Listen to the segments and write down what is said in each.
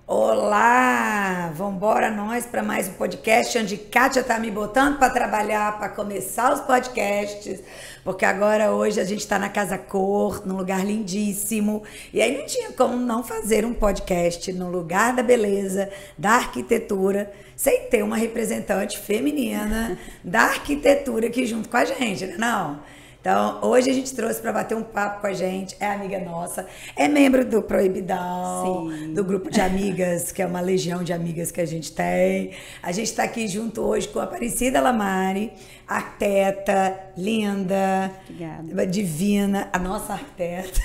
Olá! Vambora nós para mais um podcast onde Kátia tá me botando para trabalhar, para começar os podcasts, porque agora hoje a gente está na Casa Cor, num lugar lindíssimo, e aí não tinha como não fazer um podcast no lugar da beleza, da arquitetura, sem ter uma representante feminina da arquitetura aqui junto com a gente, né? Não? Então, hoje a gente trouxe para bater um papo com a gente, é amiga nossa, é membro do Proibidão, sim, do grupo de amigas, que é uma legião de amigas que a gente tem. A gente está aqui junto hoje com a Aparecida Lamari, arquiteta, linda, obrigada, divina, a nossa arquiteta.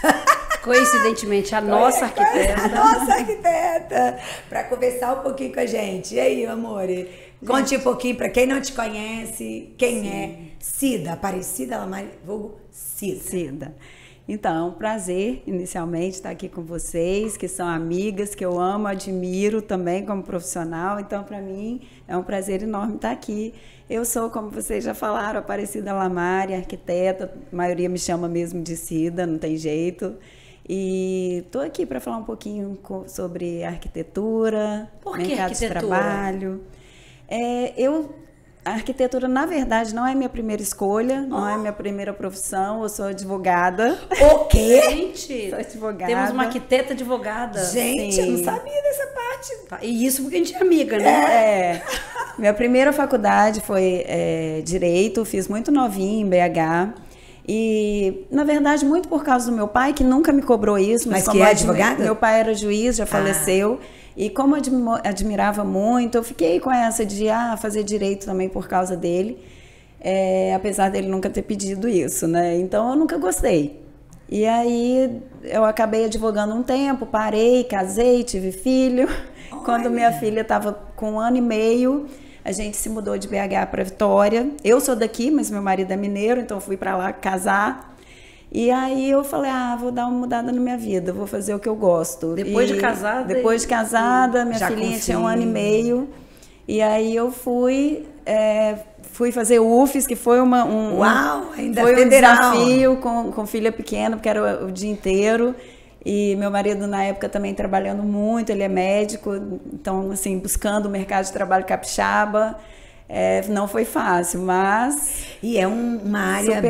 Coincidentemente, a nossa arquiteta. A nossa arquiteta, para conversar um pouquinho com a gente. E aí, amore? Conte um pouquinho para quem não te conhece, quem é Cida, Aparecida Lamari, vulgo Cida. Cida. Então, é um prazer, inicialmente, estar aqui com vocês, que são amigas, que eu amo, admiro também como profissional. Então, para mim, é um prazer enorme estar aqui. Eu sou, como vocês já falaram, Aparecida Lamari, arquiteta, a maioria me chama mesmo de Cida, não tem jeito. E estou aqui para falar um pouquinho sobre arquitetura, mercado de trabalho. A arquitetura, na verdade, não é minha primeira escolha, não é minha primeira profissão, eu sou advogada. O quê? Gente, sou advogada. Temos uma arquiteta advogada. Gente, eu não sabia dessa parte. E isso porque a gente é amiga, né? Minha primeira faculdade foi Direito, fiz muito novinha em BH. E, na verdade, muito por causa do meu pai, que nunca me cobrou isso. Mas que é advogada? Meu pai era juiz, já faleceu. E como eu admirava muito, eu fiquei com essa de fazer direito também por causa dele. Apesar dele nunca ter pedido isso, né? Então, eu nunca gostei. E aí, eu acabei advogando um tempo, parei, casei, tive filho. Olha. Quando minha filha estava com 1 ano e meio... A gente se mudou de BH para Vitória. Eu sou daqui, mas meu marido é mineiro, então fui para lá casar. E aí eu falei, vou dar uma mudada na minha vida, vou fazer o que eu gosto. Depois de casada? Depois de casada, minha filhinha tinha 1 ano e meio. E aí eu fui fazer UFES, que foi foi um desafio com filha pequena, porque era o dia inteiro. E meu marido, na época, também trabalhando muito, ele é médico, então, assim, buscando o mercado de trabalho capixaba. Não foi fácil, mas... E é uma área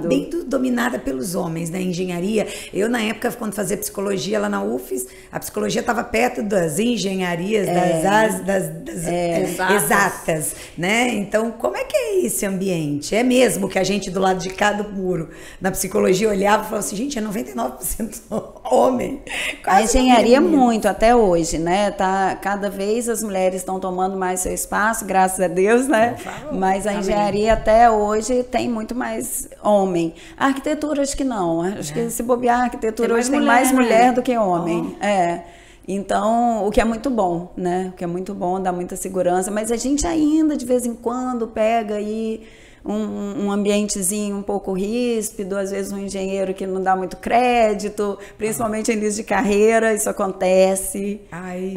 bem dominada pelos homens, né? Engenharia. Eu, na época, quando fazia psicologia lá na UFES, a psicologia estava perto das engenharias, das exatas, né? Então, como é que é esse ambiente? É mesmo que a gente, do lado de cá do muro, na psicologia, olhava e falava assim, gente, é 99% homem. A engenharia muito, até hoje, né? Cada vez as mulheres estão tomando mais seu espaço, graças a Deus, né? Mas a engenharia até hoje tem muito mais homem. A arquitetura acho que não. Acho que se bobear a arquitetura hoje tem mais mulher do que homem. Então, o que é muito bom, né? O que é muito bom, dá muita segurança. Mas a gente ainda, de vez em quando, pega aí um ambientezinho um pouco ríspido, às vezes um engenheiro que não dá muito crédito, principalmente em início de carreira, isso acontece.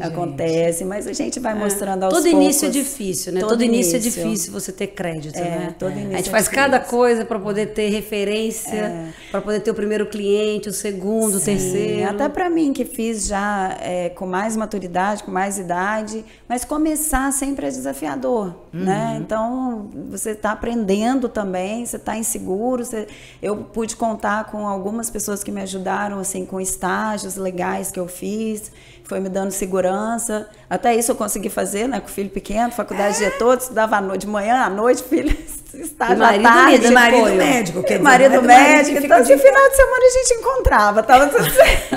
Acontece, mas a gente vai mostrando aos poucos. Todo início é difícil, né? Todo início é difícil você ter crédito, né? Todo início a gente faz cada coisa para poder ter referência, para poder ter o primeiro cliente, o segundo, o terceiro. Até para mim, que fiz já com mais maturidade, com mais idade, mas começar sempre é desafiador, né? Então, você está aprendendo também, você está inseguro. Eu pude contar com algumas pessoas que me ajudaram, assim, com estágios legais que eu fiz, foi me dando segurança. Até isso eu consegui fazer, né, com o filho pequeno, faculdade o dia todo, estudava de manhã à noite, filho, estágio à tarde. Marido médico. Marido médico. Então, de final de semana a gente encontrava, estava tudo certo.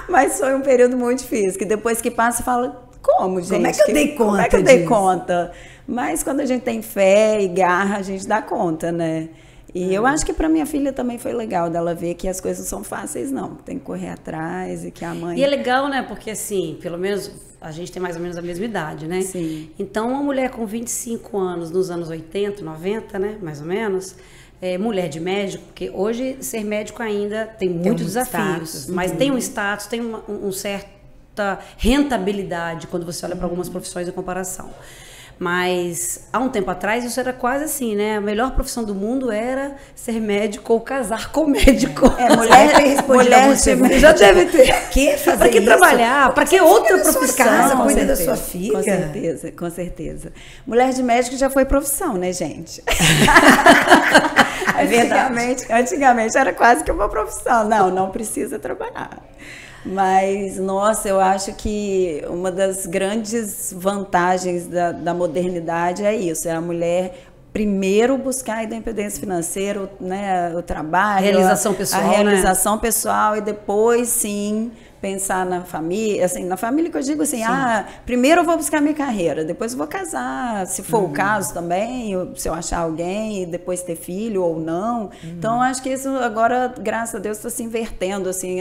Mas foi um período muito difícil, que depois que passa, fala, como, gente? Como é que eu dei conta? Como é que eu dei conta? Mas quando a gente tem fé e garra, a gente dá conta, né? E eu acho que para minha filha também foi legal dela ver que as coisas não são fáceis, não. Tem que correr atrás e que a mãe... E é legal, né? Porque, assim, pelo menos a gente tem mais ou menos a mesma idade, né? Sim. Então, uma mulher com 25 anos, nos anos 80, 90, né? Mais ou menos... mulher de médico, porque hoje ser médico ainda tem muitos desafios, status, mas tem um status, tem uma certa rentabilidade quando você olha para algumas profissões em comparação. Mas há um tempo atrás isso era quase assim, né? A melhor profissão do mundo era ser médico ou casar com médico. Mulher já deve ter. Para que trabalhar? Para que outra profissão? Casa, cuida da sua filha. Com certeza, com certeza. Mulher de médico já foi profissão, né, gente? É verdade. Antigamente era quase que uma profissão. Não precisa trabalhar. Mas, nossa, eu acho que uma das grandes vantagens da modernidade é isso, é a mulher primeiro buscar a independência financeira, né, o trabalho, realização pessoal, a realização pessoal, e depois sim pensar na família, assim, na família que eu digo assim, primeiro eu vou buscar minha carreira, depois eu vou casar, se for o caso também, se eu achar alguém, e depois ter filho ou não. Então, eu acho que isso agora, graças a Deus, está se invertendo, assim,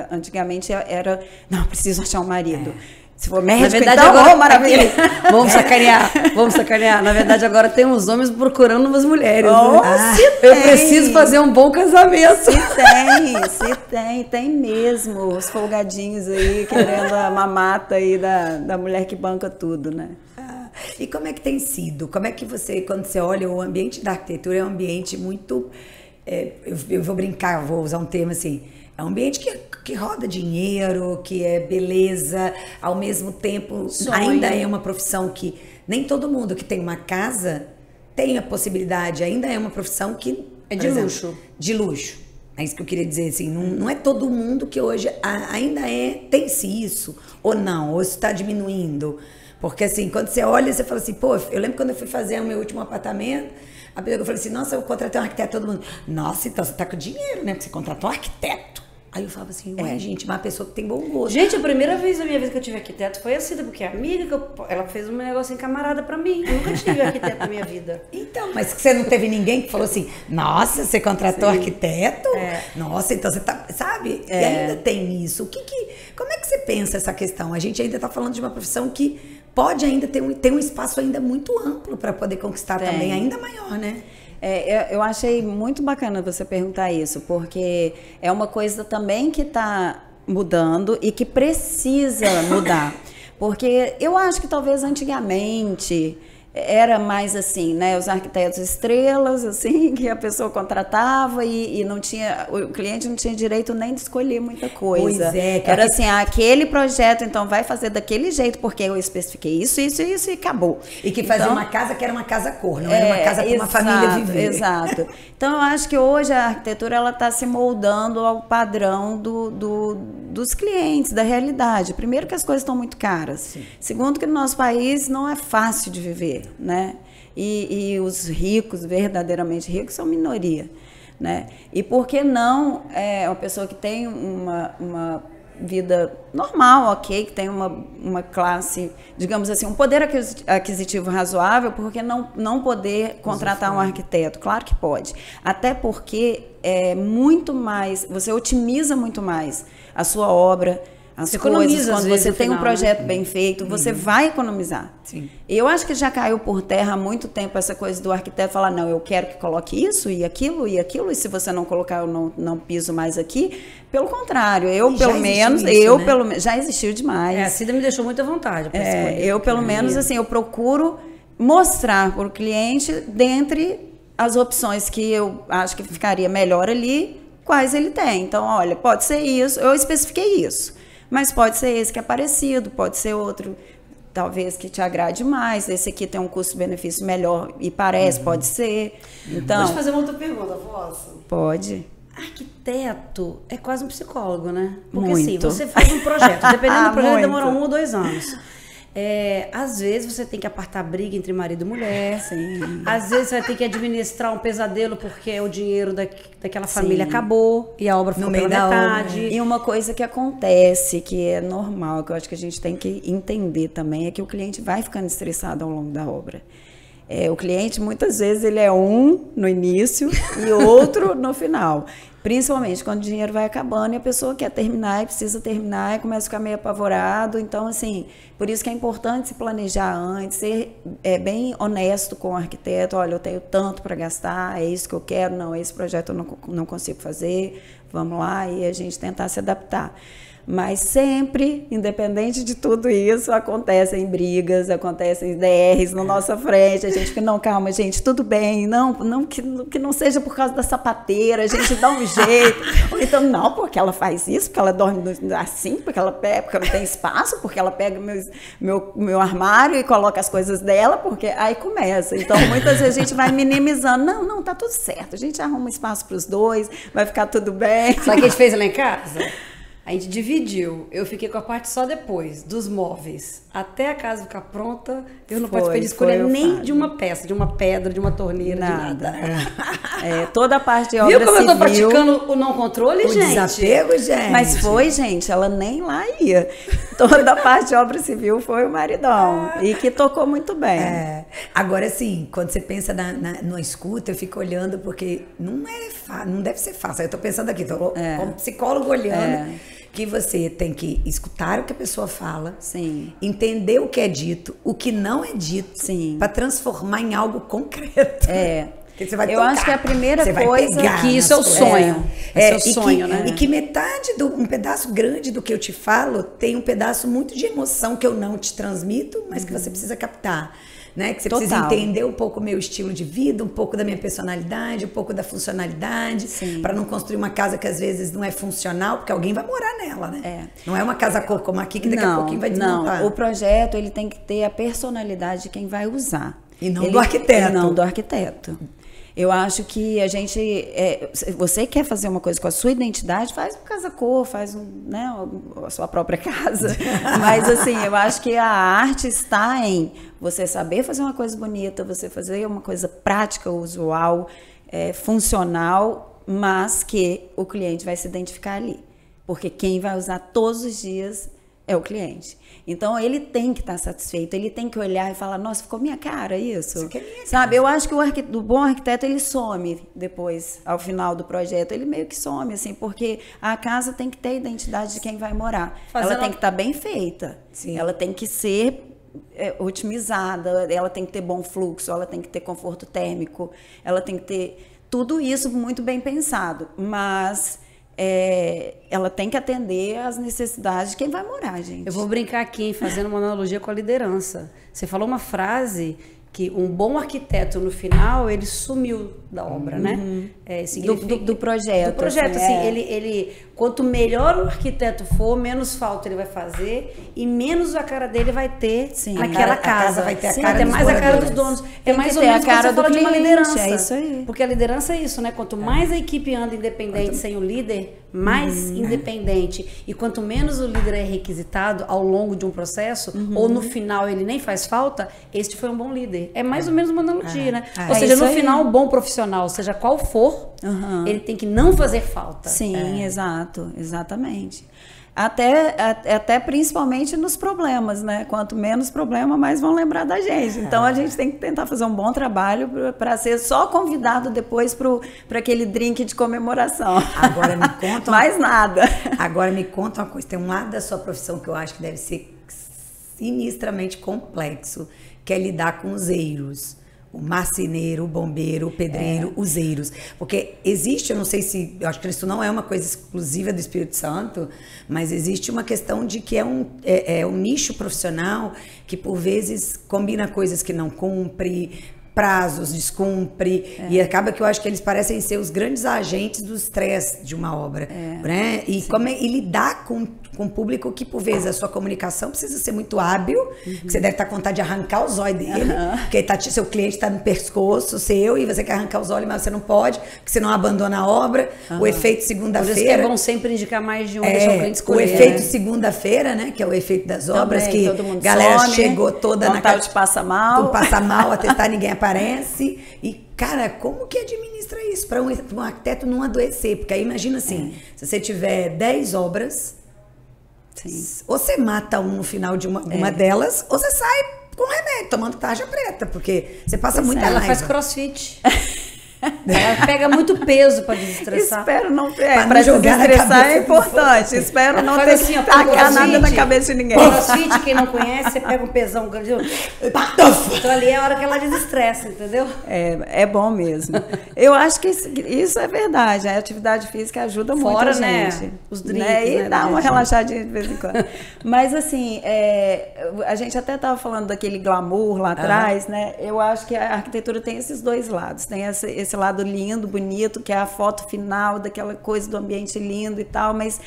antigamente era, não, preciso achar um marido. Se for médico, na verdade, então, agora, maravilha. Vamos sacanear. Na verdade, agora tem uns homens procurando umas mulheres. Eu preciso fazer um bom casamento. Se tem mesmo. Os folgadinhos aí, querendo a mamata aí da mulher que banca tudo, né? E como é que tem sido? Como é que você, quando você olha o ambiente da arquitetura, é um ambiente muito... eu vou brincar, vou usar um termo assim... É um ambiente que roda dinheiro, que é beleza, ao mesmo tempo ainda é uma profissão que nem todo mundo que tem uma casa tem a possibilidade, ainda é uma profissão que... É de luxo. De luxo. É isso que eu queria dizer, assim, não é todo mundo que hoje ainda tem-se isso, ou não, ou isso está diminuindo. Porque assim, quando você olha, você fala assim, pô, eu lembro quando eu fui fazer o meu último apartamento, eu falei assim, nossa, eu contratei um arquiteto, todo mundo, nossa, então você tá com dinheiro, né, porque você contratou um arquiteto. Aí eu falava assim, ué, gente, uma pessoa que tem bom gosto. Gente, a primeira vez na minha vida que eu tive arquiteto foi assim, porque a amiga, ela fez um negócio em camarada pra mim. Eu nunca tive arquiteto na minha vida. Então, mas você não teve ninguém que falou assim, nossa, você contratou arquiteto? Nossa, então você tá, sabe? E ainda tem isso. Como é que você pensa essa questão? A gente ainda tá falando de uma profissão que pode ainda ter um espaço ainda muito amplo para poder conquistar também, ainda maior, né? Eu achei muito bacana você perguntar isso, porque é uma coisa também que está mudando e que precisa mudar. Porque eu acho que talvez antigamente era mais assim, né? Os arquitetos estrelas, assim, que a pessoa contratava e não tinha, o cliente não tinha direito nem de escolher muita coisa. Pois é, era assim, aquele projeto, então, vai fazer daquele jeito, porque eu especifiquei isso e acabou. E que fazia uma casa que era uma casa cor, não era uma casa para uma família viver. Exato. Então, eu acho que hoje a arquitetura, ela está se moldando ao padrão dos clientes, da realidade. Primeiro que as coisas estão muito caras. Sim. Segundo que no nosso país não é fácil de viver, né? E os ricos, verdadeiramente ricos, são minoria, né? E por que não uma pessoa que tem uma vida normal, ok, que tem uma classe, digamos assim, um poder aquisitivo razoável, porque não poder contratar um arquiteto? Claro que pode. Até porque é muito mais, você otimiza muito mais a sua obra, as coisas, quando você tem um projeto bem feito, você vai economizar. Sim. Eu acho que já caiu por terra há muito tempo essa coisa do arquiteto falar, não, eu quero que coloque isso e aquilo, e se você não colocar, eu não piso mais aqui. Pelo contrário, já existiu demais. A Cida me deixou muita vontade. Pelo menos, assim, eu procuro mostrar para o cliente, dentre as opções que eu acho que ficaria melhor ali, quais ele tem. Então, olha, pode ser isso, eu especifiquei isso. Mas pode ser esse que é parecido, pode ser outro, talvez que te agrade mais. Esse aqui tem um custo-benefício melhor e parece, pode ser. Então, pode fazer uma outra pergunta, posso? Pode. Arquiteto é quase um psicólogo, né? Porque muito. Assim, você faz um projeto, dependendo do projeto, demora 1 ou 2 anos. Às vezes você tem que apartar briga entre marido e mulher. Sim. Às vezes você vai ter que administrar um pesadelo porque o dinheiro daquela família acabou e a obra ficou pela metade. E uma coisa que acontece, que é normal, que eu acho que a gente tem que entender também, é que o cliente vai ficando estressado ao longo da obra. O cliente, muitas vezes, ele é um no início e outro no final. Principalmente quando o dinheiro vai acabando e a pessoa quer terminar e precisa terminar e começa a ficar meio apavorado. Então, assim, por isso que é importante se planejar antes, ser bem honesto com o arquiteto. Olha, eu tenho tanto para gastar, é isso que eu quero, não, esse projeto eu não consigo fazer, vamos lá, e a gente tentar se adaptar. Mas sempre, independente de tudo isso, acontecem brigas, acontecem DRs na nossa frente. A gente fica, não, calma, gente, tudo bem. Não que não seja por causa da sapateira, a gente dá um jeito. Ou então, não, porque ela faz isso, porque ela dorme assim, porque ela pega, porque não tem espaço, porque ela pega meu armário e coloca as coisas dela, porque aí começa. Então, muitas vezes a gente vai minimizando. Não, tá tudo certo. A gente arruma espaço para os dois, vai ficar tudo bem. Sabe o que a gente fez lá em casa? A gente dividiu, eu fiquei com a parte só depois, dos móveis. Até a casa ficar pronta, eu não participei de escolher nem de uma peça, de uma pedra, de uma torneira, de nada. Toda a parte de obra civil... Viu como eu tô praticando o não controle, gente? O desapego, gente. Mas foi, gente, ela nem lá ia. Toda a parte de obra civil foi o maridão. E que tocou muito bem. Agora, assim, quando você pensa no escuta, eu fico olhando, porque não deve ser fácil. Eu tô pensando aqui, tô como psicólogo olhando... que você tem que escutar o que a pessoa fala, sim, entender o que é dito, o que não é dito, para transformar em algo concreto. Que você vai eu tocar, acho que a primeira coisa que isso é o sonho. É o sonho, né? E que metade um pedaço grande do que eu te falo tem um pedaço muito de emoção que eu não te transmito, mas que você precisa captar. Né? Que você precisa entender um pouco o meu estilo de vida, um pouco da minha personalidade, um pouco da funcionalidade, para não construir uma casa que às vezes não é funcional, porque alguém vai morar nela, né? Não é uma casa cor como aqui que daqui a pouquinho vai desmontar. Não, o projeto ele tem que ter a personalidade de quem vai usar. E não do arquiteto. Não do arquiteto. Eu acho que a gente... você quer fazer uma coisa com a sua identidade, faz uma casa cor, faz a sua própria casa. Mas, assim, eu acho que a arte está em você saber fazer uma coisa bonita, você fazer uma coisa prática, usual, funcional, mas que o cliente vai se identificar ali. Porque quem vai usar todos os dias é o cliente. Então, ele tem que estar satisfeito, ele tem que olhar e falar, nossa, ficou minha cara isso? Isso aqui é minha Sabe, casa. eu acho que o bom arquiteto, ele some depois, ao final do projeto, ele meio que some, assim, porque a casa tem que ter a identidade de quem vai morar. Ela tem que estar bem feita, ela tem que ser otimizada, ela tem que ter bom fluxo, ela tem que ter conforto térmico, ela tem que ter tudo isso muito bem pensado, mas... ela tem que atender às necessidades de quem vai morar, gente. Eu vou brincar aqui, fazendo uma analogia com a liderança. Você falou uma frase que um bom arquiteto, no final, ele sumiu da obra, né? Do projeto. Do projeto, assim, ele, quanto melhor o arquiteto for, menos falta ele vai fazer e menos a cara dele vai ter naquela casa. A casa vai ter a cara cara dos dos mais a cara dos moradores. donos. É mais ou menos quando você fala de uma liderança. É isso aí. Porque a liderança é isso, né? Quanto mais a equipe anda independente sem o líder, mais independente. E quanto menos o líder é requisitado ao longo de um processo, ou no final ele nem faz falta, este foi um bom líder. É mais ou menos uma analogia, né? Ou seja, no final, um bom profissional, seja qual for, ele tem que não fazer falta. Sim, exatamente. Até principalmente nos problemas, né? Quanto menos problema, mais vão lembrar da gente. Então a gente tem que tentar fazer um bom trabalho para ser só convidado depois para aquele drink de comemoração. Agora me conta mais nada. Agora me conta uma coisa. Tem um lado da sua profissão que eu acho que deve ser sinistramente complexo, que é lidar com os eiros. O marceneiro, o bombeiro, o pedreiro, os eiros. Porque existe, eu não sei se... Eu acho que isso não é uma coisa exclusiva do Espírito Santo, mas existe uma questão de que é um nicho profissional que, por vezes, combina coisas que não cumpre, prazos descumpre, e acaba que eu acho que eles parecem ser os grandes agentes do estresse de uma obra. Né? E lidar com um público que, por vezes, a sua comunicação precisa ser muito hábil, que você deve estar com vontade de arrancar os olhos dele, porque seu cliente está no pescoço seu e você quer arrancar os olhos, mas você não pode, porque você não abandona a obra. O efeito segunda-feira... Por isso que é bom sempre indicar mais de um, deixar o cliente escolher. O efeito segunda-feira, né, que é o efeito das obras, que a galera chegou toda na casa... passa mal. Tu passa mal, atestar, ninguém aparece. E, cara, como que administra isso para um arquiteto não adoecer? Porque aí imagina assim, se você tiver 10 obras, ou você mata um no final de uma delas, ou você sai com remédio, tomando tarja preta, porque você passa muita raiva. Ela faz crossfit. Ela pega muito peso para desestressar. Espero não Pra para jogar na desestressar cabeça é importante. Espero não Faz ter assim, ó, que tacar crossfit. nada na cabeça de ninguém. Crossfit, quem não conhece, você pega um pesão grande. Então ali é a hora que ela desestressa, entendeu? É bom mesmo. Eu acho que isso é verdade. A atividade física ajuda muito Fora, a gente. né, os drinks, E né, dá da uma gente. relaxadinha de vez em quando. Mas assim, a gente até estava falando daquele glamour lá atrás, né? Eu acho que a arquitetura tem esses dois lados. Tem esse lado lindo, bonito, que é a foto final daquela coisa do ambiente lindo e tal, mas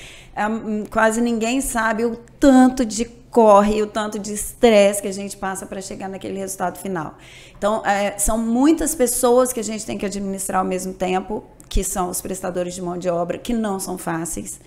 quase ninguém sabe o tanto de corre, o tanto de estresse que a gente passa para chegar naquele resultado final. Então, são muitas pessoas que a gente tem que administrar ao mesmo tempo, que são os prestadores de mão de obra, que não são fáceis,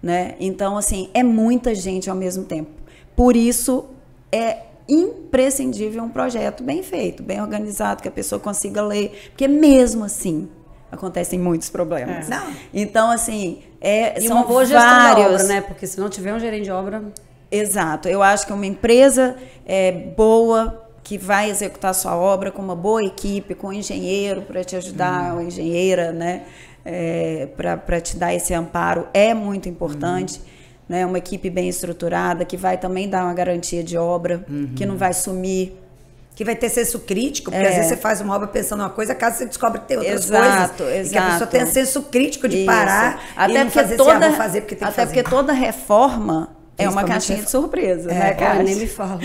né? Então, assim, é muita gente ao mesmo tempo. Por isso, é imprescindível um projeto bem feito, bem organizado, que a pessoa consiga ler, porque mesmo assim acontecem muitos problemas. Não. Então, assim, E são uma boa gestão da vários... obra, né? Porque se não tiver um gerente de obra... Exato. Eu acho que uma empresa boa, que vai executar sua obra com uma boa equipe, com um engenheiro para te ajudar, uma engenheira, né? Para te dar esse amparo, é muito importante. Né? Uma equipe bem estruturada, que vai também dar uma garantia de obra, que não vai sumir. Que vai ter senso crítico, porque às vezes você faz uma obra pensando uma coisa, caso você descobre que tem outras Exato, coisas. E que a pessoa tenha senso crítico de Isso. parar Até e não porque fazer assim, vou fazer porque tem que até fazer. porque toda reforma é uma Principalmente caixinha de surpresa, né, Cara, Kátia? nem me fala.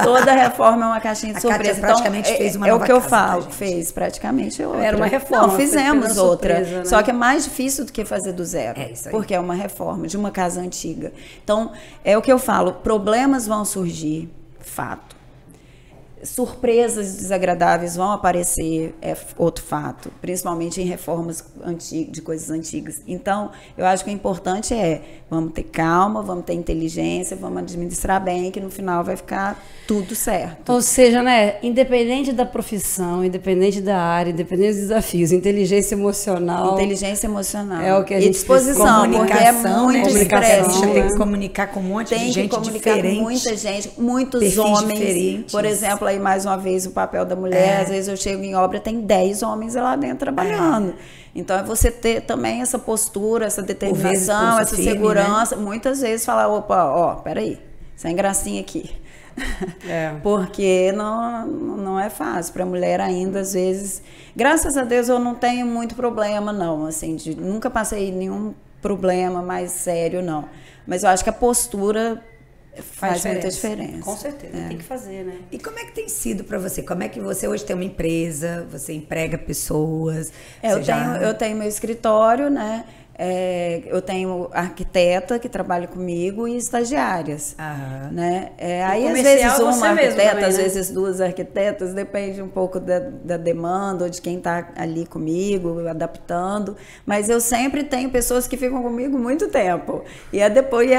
Toda reforma é uma caixinha de A Kátia surpresa. praticamente fez uma é o nova que eu casa, falo, tá, gente? fez praticamente outra. Era uma reforma, Não, foi fizemos apenas outra. surpresa, né? Só que é mais difícil do que fazer do zero. É isso aí. Porque é uma reforma de uma casa antiga. Então, é o que eu falo, problemas vão surgir, fato. Surpresas desagradáveis vão aparecer, é outro fato, principalmente em reformas de coisas antigas. Então, eu acho que o importante vamos ter calma, vamos ter inteligência, vamos administrar bem, que no final vai ficar tudo certo. Ou seja, né, independente da profissão, independente da área, independente dos desafios, inteligência emocional. Inteligência emocional. É o que a e gente disposição, porque é comunicação, muito comunicação, estresse. Você tem né? que comunicar com um monte Tem de que gente comunicar diferente. com muita gente, muitos perfis homens. diferentes. Por exemplo, aí mais uma vez o papel da mulher. Às vezes eu chego em obra, tem 10 homens lá dentro trabalhando. Então é você ter também essa postura, essa determinação, pulso essa firme, segurança. Muitas vezes falar, opa, peraí, sem gracinha aqui. Porque não é fácil para a mulher ainda, às vezes. Graças a Deus eu não tenho muito problema, não. Assim, nunca passei nenhum problema mais sério, não. Mas eu acho que a postura faz muita diferença. Com certeza, tem que fazer, né? E como é que tem sido para você? Como é que você hoje tem uma empresa, você emprega pessoas? Eu tenho meu escritório, né? Eu tenho arquiteta que trabalha comigo e estagiárias, né? Aí às vezes uma arquiteta, também, às né? vezes duas arquitetas, depende um pouco da demanda ou de quem está ali comigo, adaptando. Mas eu sempre tenho pessoas que ficam comigo muito tempo. E é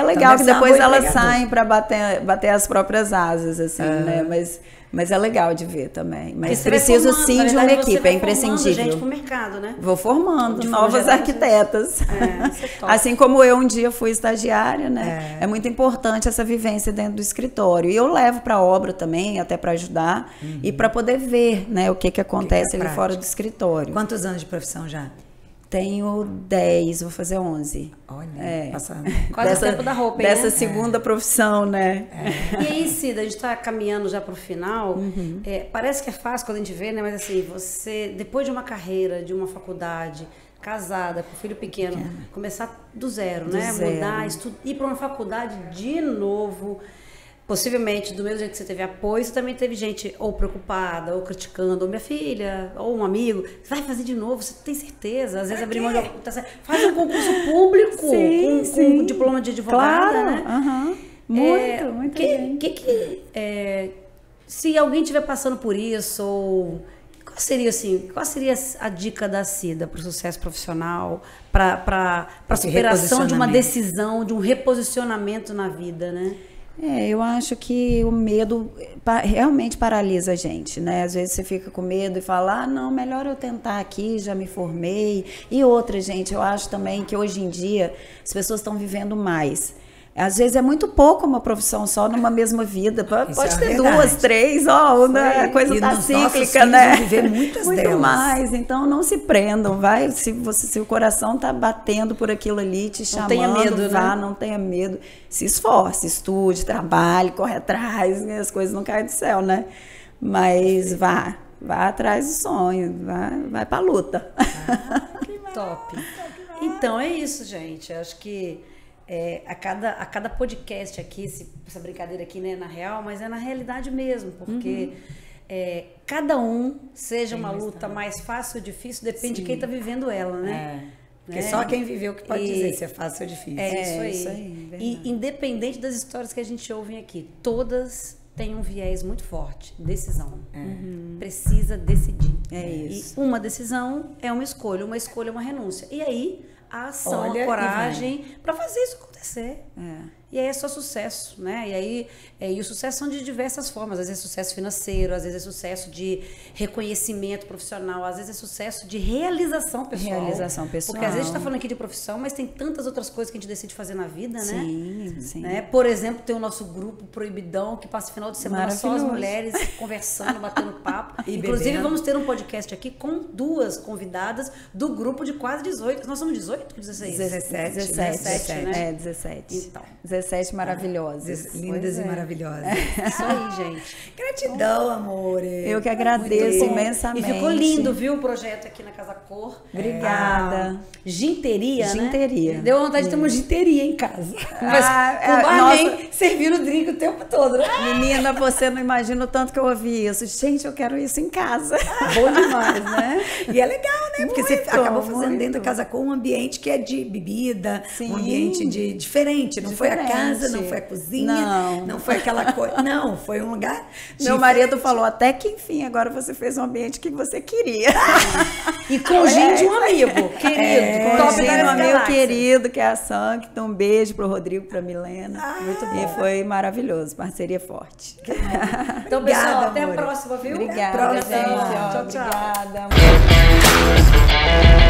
legal que depois elas saem para bater as próprias asas, assim, né? Mas é legal de ver também. Mas preciso sim de uma equipe, é imprescindível. Gente pro mercado, né? Vou formando De novas forma geral, arquitetas. isso é top. Assim como eu um dia fui estagiária, né? É muito importante essa vivência dentro do escritório. E eu levo para a obra também, até para ajudar, e para poder ver, né, o que acontece ali fora do escritório. Quantos anos de profissão já? Tenho 10, vou fazer 11. Olha, passando. Quase o tempo da roupa, hein, dessa né? segunda profissão, né? E aí, Cida, a gente está caminhando já para o final. Parece que é fácil quando a gente vê, né? Mas assim, você, depois de uma carreira, de uma faculdade, casada, com filho pequeno, começar do zero, né? zero. Mudar, ir para uma faculdade de novo. Possivelmente, do mesmo jeito que você teve apoio, você também teve gente ou preocupada, ou criticando, ou minha filha, ou um amigo. Você vai fazer de novo, você tem certeza? Às vezes abrir mão de... Faz um concurso público com diploma de advogada, claro, né? Muita gente. Se alguém estiver passando por isso, ou qual seria a dica da Cida para o sucesso profissional, para a superação de uma decisão, de um reposicionamento na vida, né? Eu acho que o medo realmente paralisa a gente, né? Às vezes você fica com medo e fala, não, melhor eu tentar aqui, já me formei. E outra, gente, eu acho também que hoje em dia as pessoas estão vivendo mais. Às vezes é muito pouco uma profissão só numa mesma vida. Pode ter verdade. 2, 3, a coisa tá cíclica, né? Vão viver muitas muito delas. mais. Então não se prendam, vai. Se o coração tá batendo por aquilo ali, te chamando, tenha medo, vá, né? não tenha medo. Se esforce, estude, trabalhe, corre atrás, as coisas não caem do céu, né? Mas vá atrás do sonho, vai pra luta. Top. Então é isso, gente. Eu acho que a cada podcast aqui, essa brincadeira aqui, né, na real, mas é na realidade mesmo, porque cada um, seja uma luta mais fácil ou difícil, depende de quem está vivendo ela, né? Porque só quem viveu que pode dizer se é fácil ou difícil. Isso aí. E independente das histórias que a gente ouve aqui, todas têm um viés muito forte, decisão. Precisa decidir. É isso. E uma decisão é uma escolha é uma renúncia. E aí, a ação, a coragem para fazer isso acontecer. E aí é só sucesso, né? E aí e o sucesso são de diversas formas. Às vezes é sucesso financeiro, às vezes é sucesso de reconhecimento profissional, às vezes é sucesso de realização pessoal. Porque às vezes a gente está falando aqui de profissão, mas tem tantas outras coisas que a gente decide fazer na vida, né? Sim. Né? Por exemplo, tem o nosso grupo Proibidão, que passa o final de semana só as mulheres conversando, batendo papo. Inclusive, bebendo. vamos ter um podcast aqui com 2 convidadas do grupo de quase 18. Nós somos 18 ou 16? 17, né? 17. Então. 17 maravilhosas. Lindas e maravilhosas. Isso aí, gente. Gratidão, amor. Eu que agradeço imensamente. E ficou lindo, viu, o projeto aqui na Casa Cor. Obrigada. Ginteria, né? Ginteria. Deu vontade de ter uma ginteria em casa. Mas Ah, com barman servindo drink o tempo todo, né? Menina, você não imagina o tanto que eu ouvi isso. Gente, eu quero isso em casa. Bom demais, né? E é legal, né? Porque você acabou fazendo muito. dentro da Casa com um ambiente que é de bebida, Sim. um ambiente diferente. Não foi a casa, não foi a cozinha, não foi aquela coisa. Não, foi um lugar Meu marido falou, até que enfim, agora você fez um ambiente que você queria. E com gin de um amigo, querido. Com top gin da de um amigo galáxia. querido, que é a Sancta. Um beijo pro Rodrigo, pra Milena. Muito bom. E foi maravilhoso, parceria forte. Então, Obrigada, pessoal, até a amor. próxima, viu? Obrigada, Próxima. gente. Ó, Tchau, tchau. obrigada.